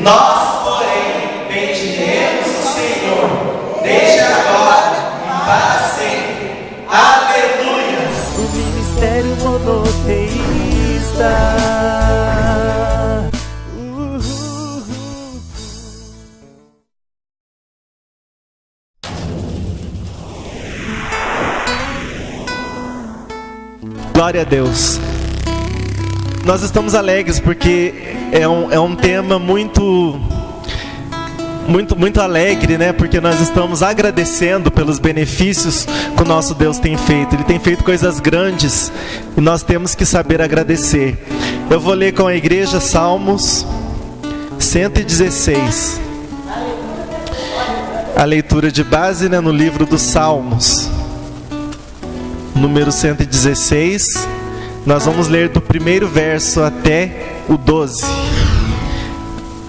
Nós, porém, bendiremos o Senhor, desde agora e para sempre. Aleluia! O ministério monoteísta. Glória a Deus. Nós estamos alegres porque é um tema muito alegre, né? Porque nós estamos agradecendo pelos benefícios que o nosso Deus tem feito. Ele tem feito coisas grandes e nós temos que saber agradecer. Eu vou ler com a igreja Salmos 116. A leitura de base, né, no livro dos Salmos. Número 116, nós vamos ler do primeiro verso até o 12.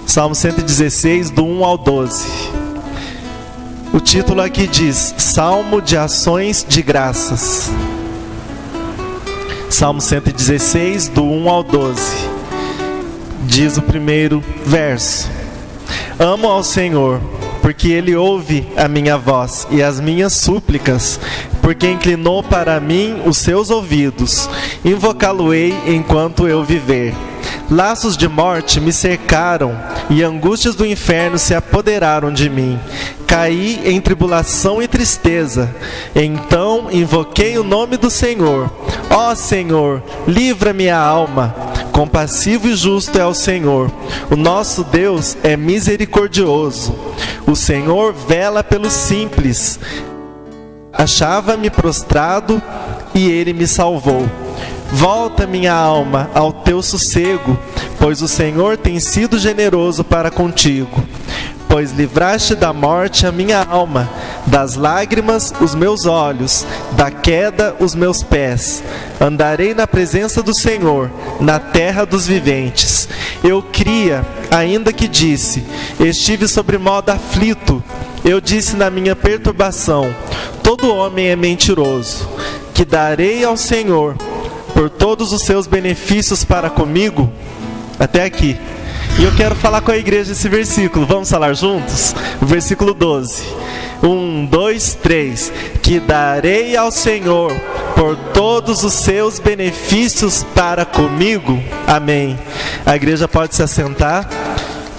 Salmo 116, do 1 ao 12. O título aqui diz: Salmo de ações de graças. Salmo 116, do 1 ao 12. Diz o primeiro verso: Amo ao Senhor, porque Ele ouve a minha voz e as minhas súplicas, porque inclinou para mim os seus ouvidos. Invocá-lo-ei enquanto eu viver. Laços de morte me cercaram e angústias do inferno se apoderaram de mim. Caí em tribulação e tristeza. Então invoquei o nome do Senhor. Ó Senhor, livra minha alma. Compassivo e justo é o Senhor. O nosso Deus é misericordioso. O Senhor vela pelos simples. Achava-me prostrado e Ele me salvou. Volta, minha alma, ao teu sossego, pois o Senhor tem sido generoso para contigo. Pois livraste da morte a minha alma, das lágrimas os meus olhos, da queda os meus pés. Andarei na presença do Senhor, na terra dos viventes. Eu cria, ainda que disse, estive sobremodo aflito. Eu disse na minha perturbação, todo homem é mentiroso. Que darei ao Senhor por todos os seus benefícios para comigo? Até aqui. E eu quero falar com a igreja esse versículo. Vamos falar juntos? O versículo 12. 1, 2, 3. Que darei ao Senhor por todos os seus benefícios para comigo? Amém. A igreja pode se assentar.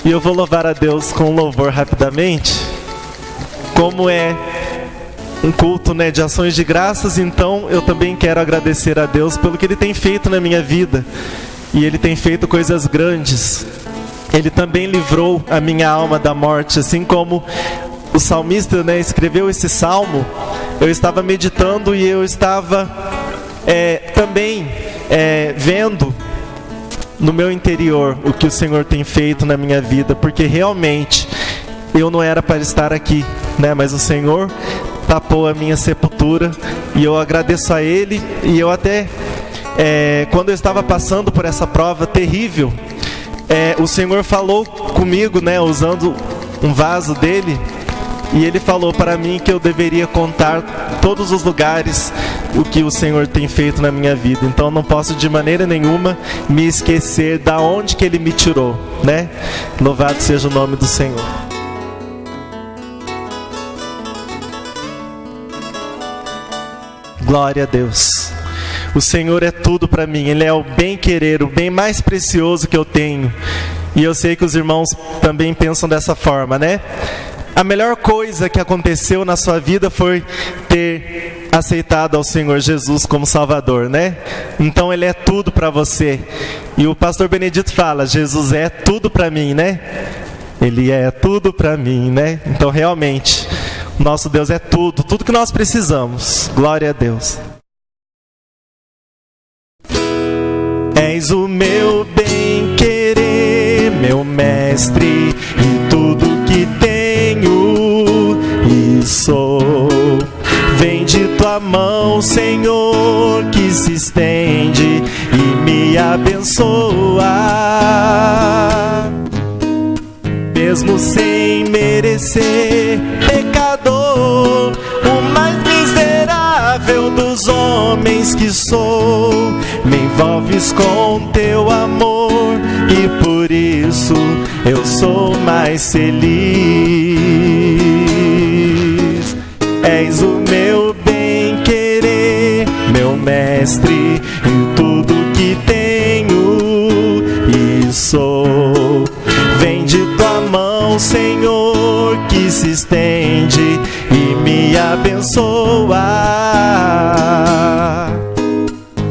E eu vou louvar a Deus com louvor rapidamente. Como é um culto, né, de ações de graças, então eu também quero agradecer a Deus pelo que Ele tem feito na minha vida. E Ele tem feito coisas grandes. Ele também livrou a minha alma da morte, assim como o salmista, né, escreveu esse salmo. Eu estava meditando e eu estava também vendo no meu interior o que o Senhor tem feito na minha vida, porque realmente eu não era para estar aqui, né, mas o Senhor tapou a minha sepultura e eu agradeço a Ele. E eu até, quando eu estava passando por essa prova terrível, o Senhor falou comigo, né, usando um vaso dele, e Ele falou para mim que eu deveria contar todos os lugares o que o Senhor tem feito na minha vida. Então eu não posso de maneira nenhuma me esquecer da onde que Ele me tirou, né? Louvado seja o nome do Senhor. Glória a Deus. O Senhor é tudo para mim. Ele é o bem-querer, o bem mais precioso que eu tenho. E eu sei que os irmãos também pensam dessa forma, né? A melhor coisa que aconteceu na sua vida foi ter aceitado ao Senhor Jesus como Salvador, né? Então Ele é tudo para você. E o pastor Benedito fala, Jesus é tudo para mim, né? Ele é tudo para mim, né? Então realmente, nosso Deus é tudo, tudo que nós precisamos. Glória a Deus. És o meu bem-querer, meu mestre, e tudo que tenho e sou. Vem de tua mão, Senhor, que se estende e me abençoa. Mesmo sem merecer, pecador, o mais miserável dos homens que sou, me envolves com teu amor e por isso eu sou mais feliz. És o meu bem-querer, meu mestre, em tudo que tenho e sou. Vem de tua mão, Senhor, que se estende e me abençoa.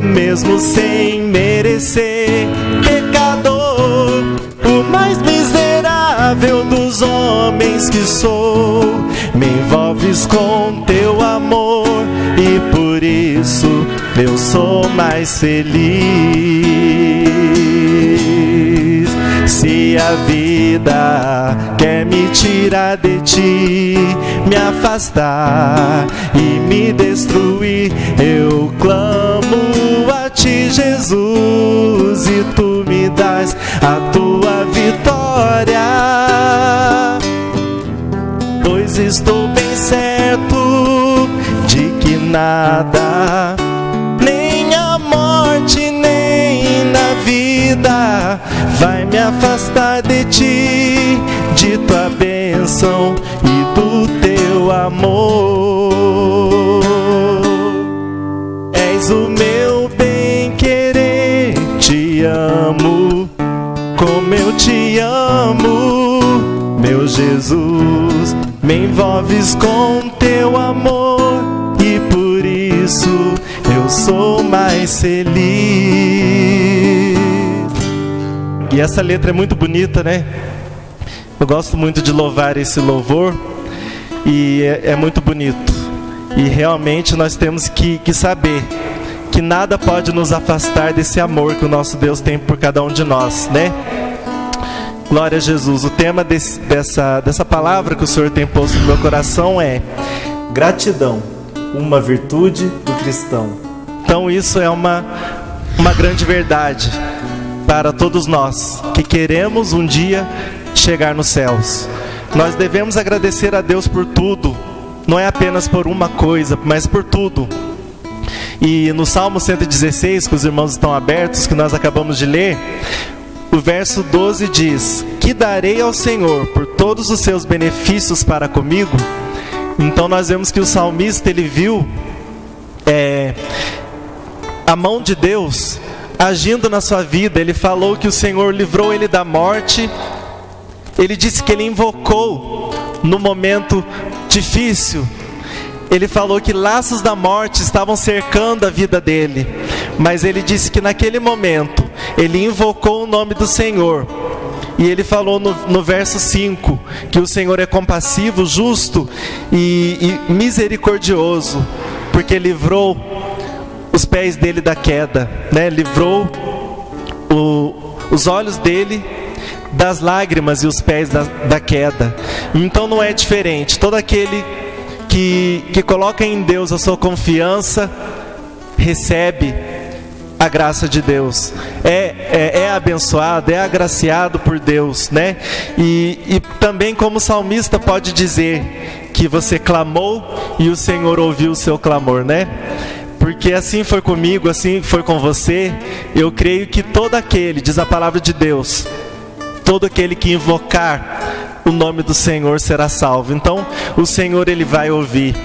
Mesmo sem merecer, pecador, o mais miserável dos homens que sou, me envolves com teu amor e por isso eu sou mais feliz. Se a vida quer me tirar de ti, me afastar e me destruir, eu clamo a ti, Jesus, e tu me dás a tua vitória. Pois estou bem certo de que nada, nem a morte, nem na vida, vai me afastar de ti, de tua bênção e do teu amor. És o meu bem-querer, te amo como eu te amo, meu Jesus. Me envolves com teu amor e por isso eu sou mais feliz. E essa letra é muito bonita, né? Eu gosto muito de louvar esse louvor e é muito bonito. E realmente nós temos que saber que nada pode nos afastar desse amor que o nosso Deus tem por cada um de nós, né? Glória a Jesus. O tema dessa palavra que o Senhor tem posto no meu coração é gratidão, uma virtude do cristão. Então isso é uma grande verdade para todos nós que queremos um dia chegar nos céus. Nós devemos agradecer a Deus por tudo, não é apenas por uma coisa, mas por tudo. E no Salmo 116, que os irmãos estão abertos, que nós acabamos de ler, o verso 12 diz: que darei ao Senhor por todos os seus benefícios para comigo? Então nós vemos que o salmista, ele viu a mão de Deus agindo na sua vida. Ele falou que o Senhor livrou ele da morte. Ele disse que ele invocou no momento difícil. Ele falou que laços da morte estavam cercando a vida dele, mas ele disse que naquele momento ele invocou o nome do Senhor. E ele falou no verso 5 que o Senhor é compassivo, justo e misericordioso, porque livrou os pés dele da queda, né? Livrou os olhos dele das lágrimas e os pés da queda. Então não é diferente. Todo aquele que coloca em Deus a sua confiança recebe a graça de Deus, é abençoado, é agraciado por Deus, né? E também, como o salmista pode dizer que você clamou e o Senhor ouviu o seu clamor, né? Porque assim foi comigo, assim foi com você. Eu creio que todo aquele, diz a palavra de Deus, todo aquele que invocar o nome do Senhor será salvo. Então o Senhor, ele vai ouvir.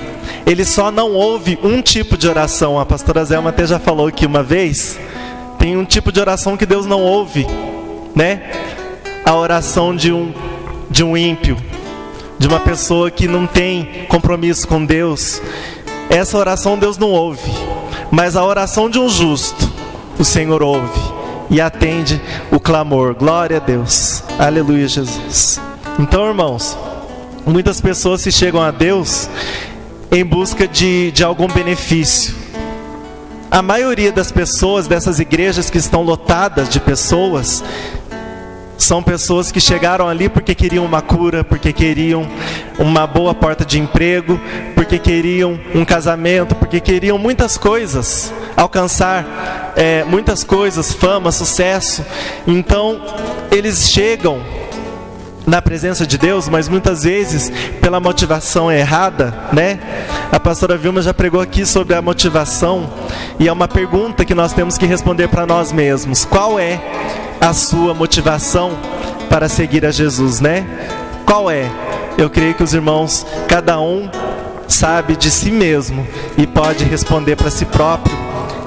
Ele só não ouve um tipo de oração. A pastora Zelma até já falou aqui uma vez. Tem um tipo de oração que Deus não ouve, né? A oração de um ímpio, de uma pessoa que não tem compromisso com Deus. Essa oração Deus não ouve. Mas a oração de um justo, o Senhor ouve e atende o clamor. Glória a Deus. Aleluia, Jesus. Então, irmãos, muitas pessoas se chegam a Deus em busca de algum benefício. A maioria das pessoas dessas igrejas que estão lotadas de pessoas, são pessoas que chegaram ali porque queriam uma cura, porque queriam uma boa porta de emprego, porque queriam um casamento, porque queriam muitas coisas, alcançar muitas coisas, fama, sucesso. Então eles chegam na presença de Deus, mas muitas vezes pela motivação errada, né? A pastora Vilma já pregou aqui sobre a motivação, e é uma pergunta que nós temos que responder para nós mesmos. Qual é a sua motivação para seguir a Jesus, né? Qual é? Eu creio que os irmãos, cada um sabe de si mesmo e pode responder para si próprio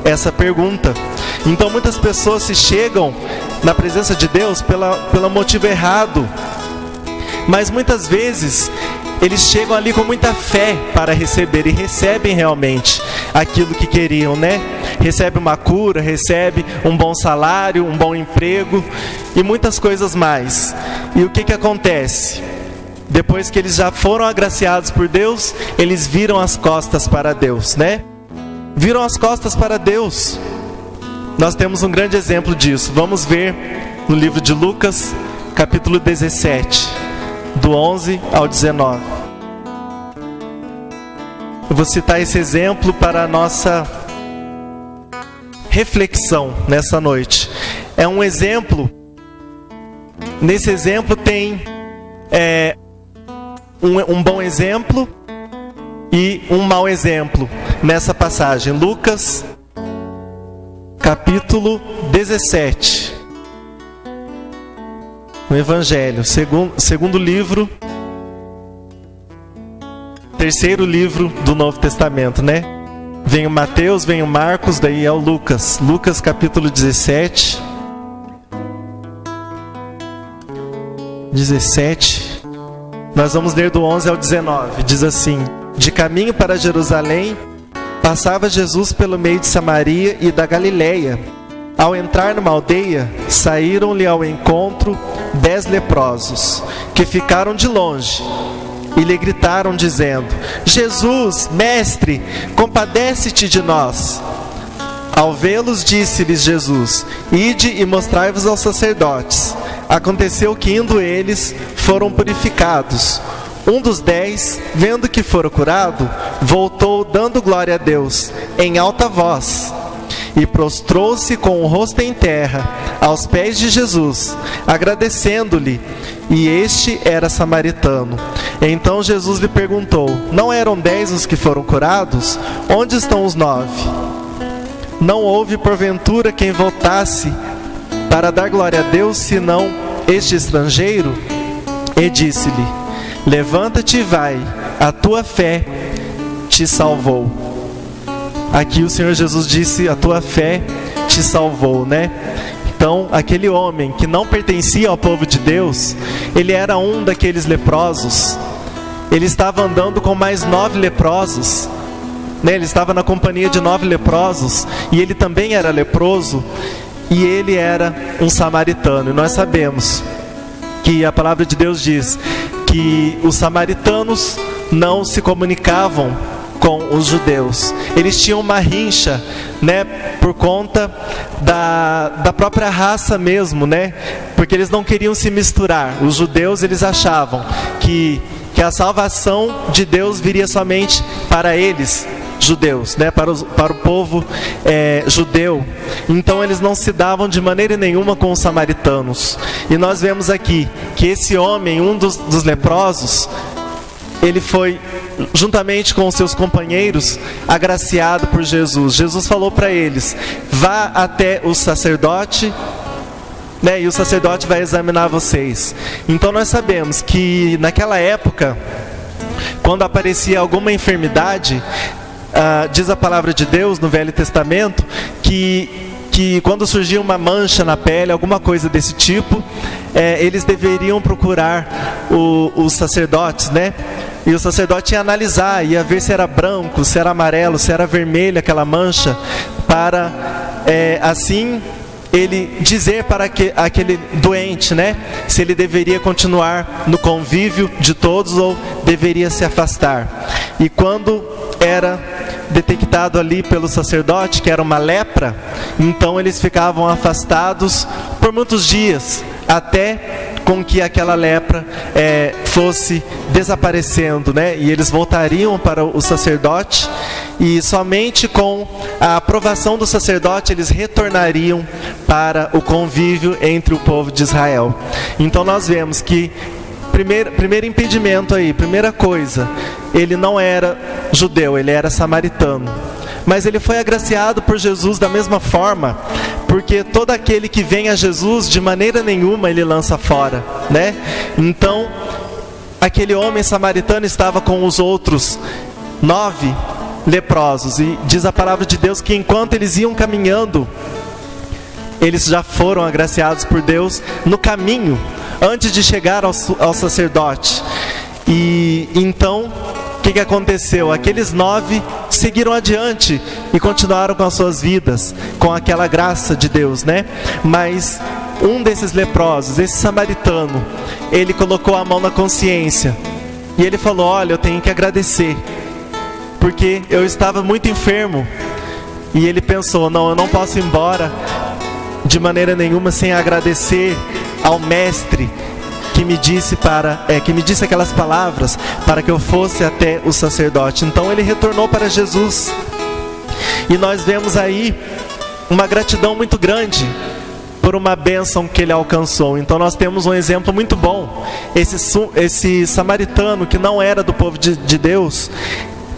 essa pergunta. Então muitas pessoas se chegam na presença de Deus pelo motivo errado, mas muitas vezes eles chegam ali com muita fé para receber e recebem realmente aquilo que queriam, né? Recebe uma cura, recebe um bom salário, um bom emprego e muitas coisas mais. E o que acontece? Depois que eles já foram agraciados por Deus, eles viram as costas para Deus, né? Viram as costas para Deus. Nós temos um grande exemplo disso. Vamos ver no livro de Lucas, capítulo 17, do 11 ao 19. Eu vou citar esse exemplo para a nossa reflexão nessa noite. É um exemplo. Nesse exemplo tem um bom exemplo e um mau exemplo nessa passagem. Lucas, capítulo 17. O Evangelho, segundo livro, terceiro livro do Novo Testamento, né? Vem o Mateus, vem o Marcos, daí é o Lucas. Lucas, capítulo 17. 17. Nós vamos ler do 11 ao 19. Diz assim: de caminho para Jerusalém, passava Jesus pelo meio de Samaria e da Galileia. Ao entrar numa aldeia, saíram-lhe ao encontro 10 leprosos, que ficaram de longe, e lhe gritaram dizendo: Jesus, mestre, compadece-te de nós. Ao vê-los, disse-lhes Jesus: ide e mostrai-vos aos sacerdotes. Aconteceu que, indo eles, foram purificados. Um dos 10, vendo que fora curado, voltou dando glória a Deus, em alta voz, e prostrou-se com o rosto em terra, aos pés de Jesus, agradecendo-lhe, e este era samaritano. Então Jesus lhe perguntou: não eram 10 os que foram curados? Onde estão os 9? Não houve porventura quem voltasse para dar glória a Deus, senão este estrangeiro? E disse-lhe: levanta-te e vai, a tua fé te salvou. Aqui o Senhor Jesus disse: a tua fé te salvou, né? Então, aquele homem que não pertencia ao povo de Deus, ele era um daqueles leprosos. Ele estava andando com mais 9 leprosos, né? Ele estava na companhia de 9 leprosos, e ele também era leproso, e ele era um samaritano. E nós sabemos que a palavra de Deus diz que os samaritanos não se comunicavam com os judeus. Eles tinham uma rincha, né, por conta da própria raça mesmo, né? Porque eles não queriam se misturar. Os judeus, eles achavam que a salvação de Deus viria somente para eles, judeus, né? Para o povo judeu. Então eles não se davam de maneira nenhuma com os samaritanos. E nós vemos aqui que esse homem, um dos leprosos, ele foi, juntamente com os seus companheiros, agraciado por Jesus. Jesus falou para eles: vá até o sacerdote, né, e o sacerdote vai examinar vocês. Então nós sabemos que naquela época, quando aparecia alguma enfermidade, diz a palavra de Deus no Velho Testamento que quando surgia uma mancha na pele, alguma coisa desse tipo, eles deveriam procurar os sacerdotes, né? E o sacerdote ia analisar, ia ver se era branco, se era amarelo, se era vermelho aquela mancha, para assim ele dizer para aquele doente, né, se ele deveria continuar no convívio de todos ou deveria se afastar. E quando era detectado ali pelo sacerdote que era uma lepra, então eles ficavam afastados por muitos dias, até com que aquela lepra fosse desaparecendo, né? E eles voltariam para o sacerdote, e somente com a aprovação do sacerdote eles retornariam para o convívio entre o povo de Israel. Então nós vemos que primeiro impedimento aí, primeira coisa, ele não era judeu, ele era samaritano. Mas ele foi agraciado por Jesus da mesma forma porque todo aquele que vem a Jesus, de maneira nenhuma ele lança fora, né? Então, aquele homem samaritano estava com os outros 9 leprosos, e diz a palavra de Deus que enquanto eles iam caminhando, eles já foram agraciados por Deus no caminho, antes de chegar ao sacerdote. E então, o que aconteceu? Aqueles 9 seguiram adiante e continuaram com as suas vidas, com aquela graça de Deus, né? Mas um desses leprosos, esse samaritano, ele colocou a mão na consciência e ele falou: olha, eu tenho que agradecer, porque eu estava muito enfermo. E ele pensou: não, eu não posso ir embora de maneira nenhuma sem agradecer ao mestre que me disse aquelas palavras para que eu fosse até o sacerdote. Então ele retornou para Jesus. E nós vemos aí uma gratidão muito grande por uma bênção que ele alcançou. Então nós temos um exemplo muito bom. Esse samaritano, que não era do povo de Deus,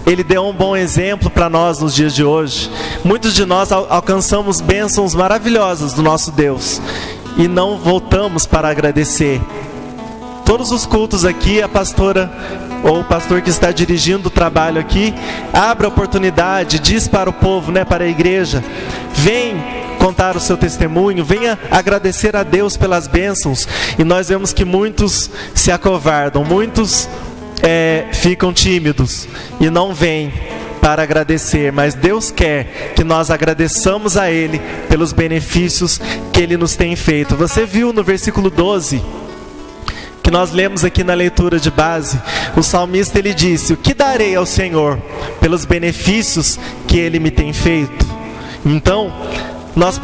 ele deu um bom exemplo para nós nos dias de hoje. Muitos de nós alcançamos bênçãos maravilhosas do nosso Deus e não voltamos para agradecer. Todos os cultos aqui, a pastora ou o pastor que está dirigindo o trabalho aqui, abre a oportunidade, diz para o povo, né, para a igreja: vem contar o seu testemunho, venha agradecer a Deus pelas bênçãos. E nós vemos que muitos se acovardam, muitos ficam tímidos e não vêm para agradecer, mas Deus quer que nós agradeçamos a Ele pelos benefícios que Ele nos tem feito. Você viu no versículo 12, que nós lemos aqui na leitura de base, o salmista ele disse: o que darei ao Senhor pelos benefícios que Ele me tem feito? Então, nós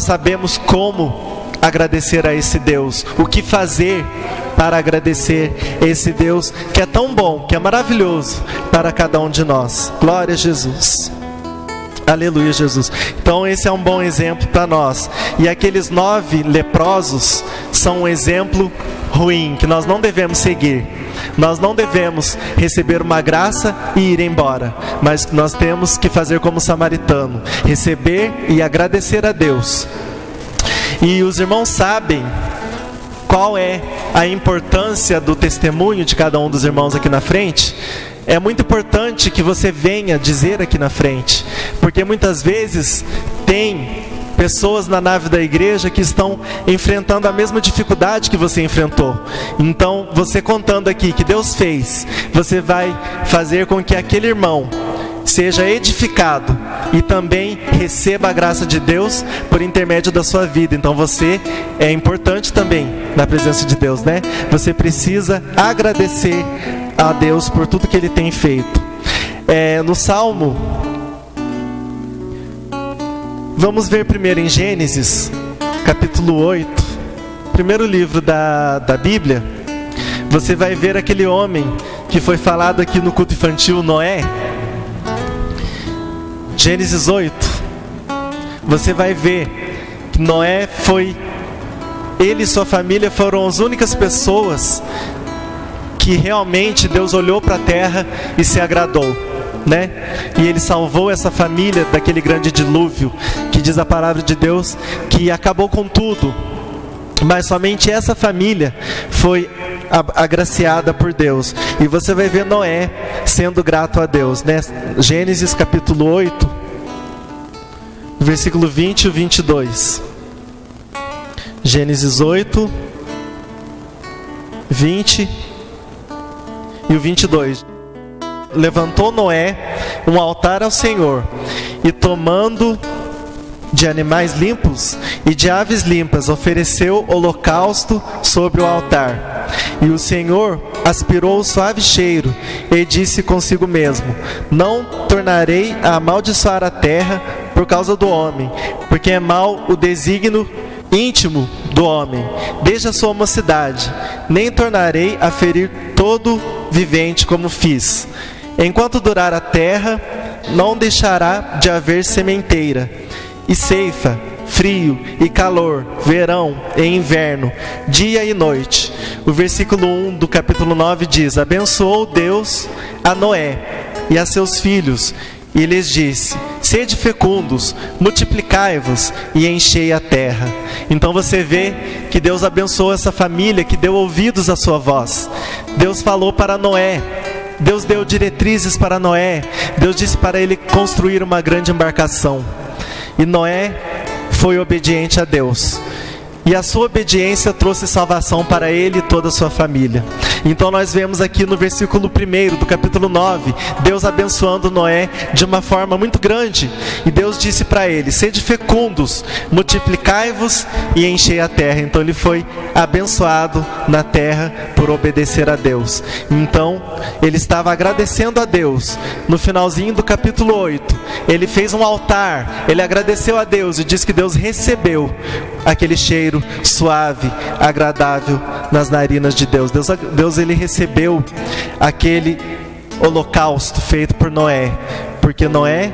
sabemos como agradecer a esse Deus, o que fazer para agradecer esse Deus que é tão bom, que é maravilhoso para cada um de nós. Glória a Jesus. Aleluia, Jesus. Então esse é um bom exemplo para nós. E aqueles 9 leprosos são um exemplo ruim, que nós não devemos seguir. Nós não devemos receber uma graça e ir embora, mas nós temos que fazer como o samaritano, receber e agradecer a Deus. E os irmãos sabem qual é a importância do testemunho de cada um dos irmãos aqui na frente? É muito importante que você venha dizer aqui na frente, porque muitas vezes tem pessoas na nave da igreja que estão enfrentando a mesma dificuldade que você enfrentou. Então, você contando aqui que Deus fez, você vai fazer com que aquele irmão seja edificado e também receba a graça de Deus por intermédio da sua vida. Então você é importante também na presença de Deus, né? Você precisa agradecer a Deus por tudo que Ele tem feito. No Salmo, vamos ver primeiro em Gênesis, capítulo 8, primeiro livro da Bíblia. Você vai ver aquele homem que foi falado aqui no culto infantil, Noé. Gênesis 8, você vai ver que Noé ele e sua família foram as únicas pessoas que realmente Deus olhou para a terra e se agradou, né? E Ele salvou essa família daquele grande dilúvio, que diz a palavra de Deus que acabou com tudo, mas somente essa família foi agraciada por Deus. E você vai ver Noé sendo grato a Deus, né? Gênesis capítulo 8, versículo 20 e 22. Gênesis 8, 20 e o 22. Levantou Noé um altar ao Senhor, e tomando de animais limpos e de aves limpas, ofereceu holocausto sobre o altar. E o Senhor aspirou o suave cheiro e disse consigo mesmo: não tornarei a amaldiçoar a terra por causa do homem, porque é mau o desígnio íntimo do homem, desde a sua mocidade, nem tornarei a ferir todo vivente como fiz. Enquanto durar a terra, não deixará de haver sementeira, e ceifa, frio e calor, verão e inverno, dia e noite. O versículo 1 do capítulo 9 diz: abençoou Deus a Noé e a seus filhos, e lhes disse: sede fecundos, multiplicai-vos e enchei a terra. Então você vê que Deus abençoou essa família, que deu ouvidos à sua voz. Deus falou para Noé, Deus deu diretrizes para Noé, Deus disse para ele construir uma grande embarcação. E Noé foi obediente a Deus. E a sua obediência trouxe salvação para ele e toda a sua família. Então nós vemos aqui no versículo 1 do capítulo 9, Deus abençoando Noé de uma forma muito grande. E Deus disse para ele, sede fecundos, multiplicai-vos e enchei a terra. Então ele foi abençoado na terra por obedecer a Deus. Então ele estava agradecendo a Deus. No finalzinho do capítulo 8, ele fez um altar, ele agradeceu a Deus e disse que Deus recebeu aquele cheiro suave, agradável nas narinas de Deus. Deus ele recebeu aquele holocausto feito por Noé, porque Noé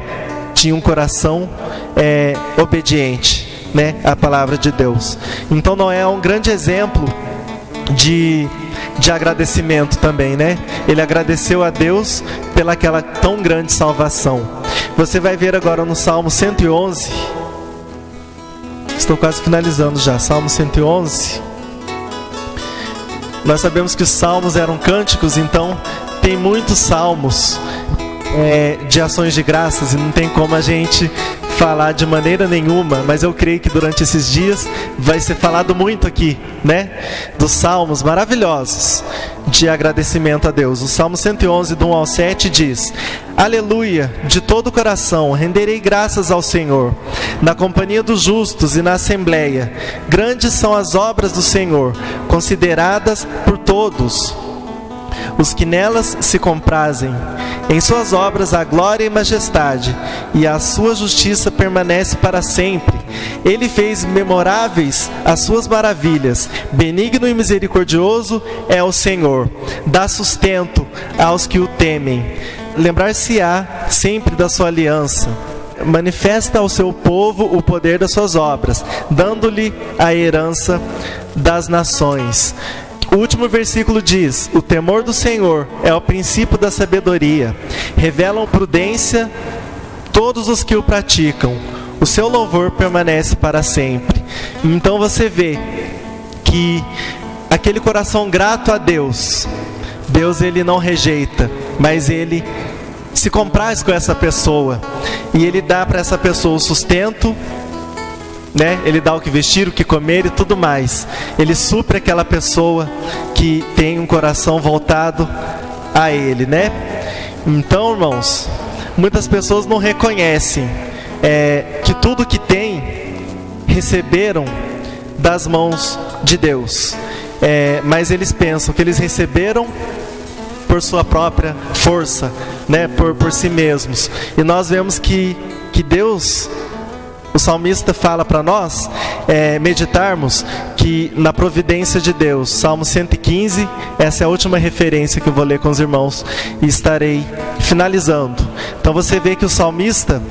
tinha um coração obediente, né, à palavra de Deus. Então Noé é um grande exemplo de agradecimento também, né? Ele agradeceu a Deus pelaquela tão grande salvação. Você vai ver agora no Salmo 111. Estou quase finalizando já. Salmo 111. Nós sabemos que os salmos eram cânticos, então tem muitos salmos de ações de graças e não tem como a gente falar de maneira nenhuma, mas eu creio que durante esses dias vai ser falado muito aqui, né? Dos salmos maravilhosos de agradecimento a Deus. O Salmo 111, do 1 ao 7 diz: Aleluia, de todo o coração renderei graças ao Senhor, na companhia dos justos e na assembleia. Grandes são as obras do Senhor, consideradas por todos os que nelas se comprazem. Em suas obras há glória e majestade, e a sua justiça permanece para sempre. Ele fez memoráveis as suas maravilhas. Benigno e misericordioso é o Senhor, dá sustento aos que o temem. Lembrar-se-á sempre da sua aliança. Manifesta ao seu povo o poder das suas obras, dando-lhe a herança das nações. O último versículo diz: o temor do Senhor é o princípio da sabedoria. Revelam prudência todos os que o praticam. O seu louvor permanece para sempre. Então você vê que aquele coração grato a Deus, Deus ele não rejeita, mas ele se compraz com essa pessoa. E ele dá para essa pessoa o sustento, né? Ele dá o que vestir, o que comer e tudo mais. Ele supre aquela pessoa que tem um coração voltado a Ele, né? Então, irmãos, muitas pessoas não reconhecem que tudo que tem receberam das mãos de Deus, mas eles pensam que eles receberam por sua própria força, né? Por si mesmos. E nós vemos que Deus... O salmista fala para nós meditarmos que na providência de Deus. Salmo 115, essa é a última referência que eu vou ler com os irmãos e estarei finalizando. Então você vê que o salmista,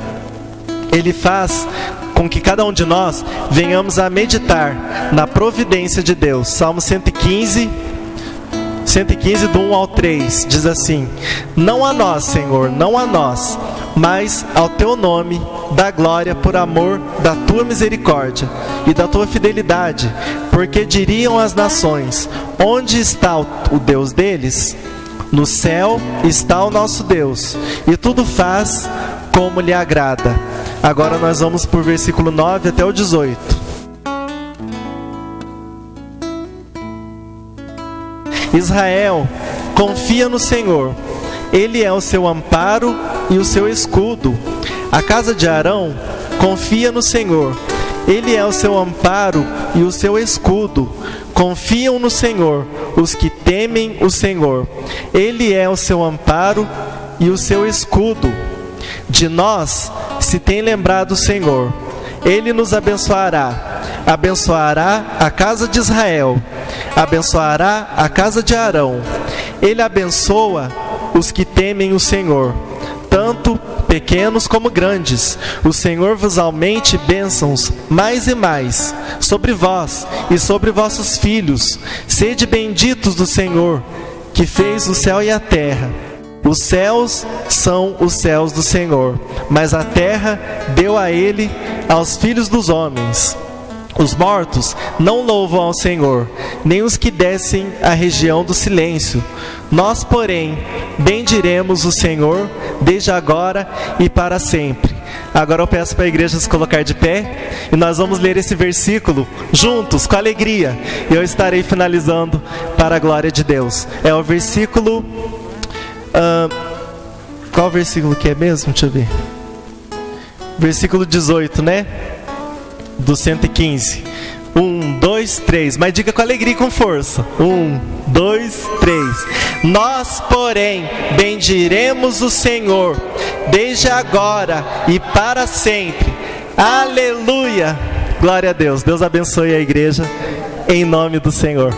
ele faz com que cada um de nós venhamos a meditar na providência de Deus. Salmo 115, do 1 ao 3, diz assim: Não a nós, Senhor, não a nós, mas ao teu nome dá glória por amor da tua misericórdia e da tua fidelidade, porque diriam as nações: onde está o Deus deles? No céu está o nosso Deus, e tudo faz como lhe agrada. Agora nós vamos por versículo 9 até o 18. Israel confia no Senhor, Ele é o seu amparo e o seu escudo. A casa de Arão confia no Senhor, Ele é o seu amparo e o seu escudo. Confiam no Senhor os que temem o Senhor, Ele é o seu amparo e o seu escudo. De nós se tem lembrado o Senhor, Ele nos abençoará. Abençoará a casa de Israel, abençoará a casa de Arão. Ele abençoa os que temem o Senhor, tanto pequenos como grandes. O Senhor vos aumente bênçãos mais e mais sobre vós e sobre vossos filhos. Sede benditos do Senhor, que fez o céu e a terra. Os céus são os céus do Senhor, mas a terra deu a ele, aos filhos dos homens. Os mortos não louvam ao Senhor, nem os que descem à região do silêncio. Nós, porém, bendiremos o Senhor desde agora e para sempre. Agora eu peço para a igreja se colocar de pé e nós vamos ler esse versículo juntos, com alegria. E eu estarei finalizando para a glória de Deus. É o versículo... qual versículo que é mesmo? Deixa eu ver. Versículo 18, né? Do 115. 1, 2, 3. Mas diga com alegria e com força. 1, 2, 3. Nós, porém, bendiremos o Senhor desde agora e para sempre. Aleluia! Glória a Deus. Deus abençoe a igreja em nome do Senhor.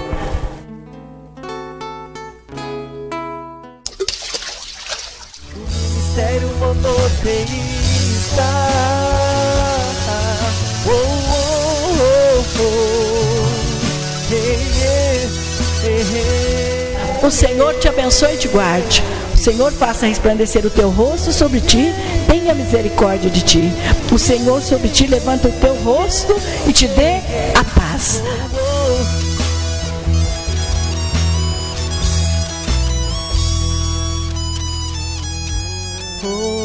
Ministério monoteísta. O Senhor te abençoe e te guarde. O Senhor faça resplandecer o teu rosto sobre ti, tenha misericórdia de ti. O Senhor sobre ti levanta o teu rosto e te dê a paz. Oh.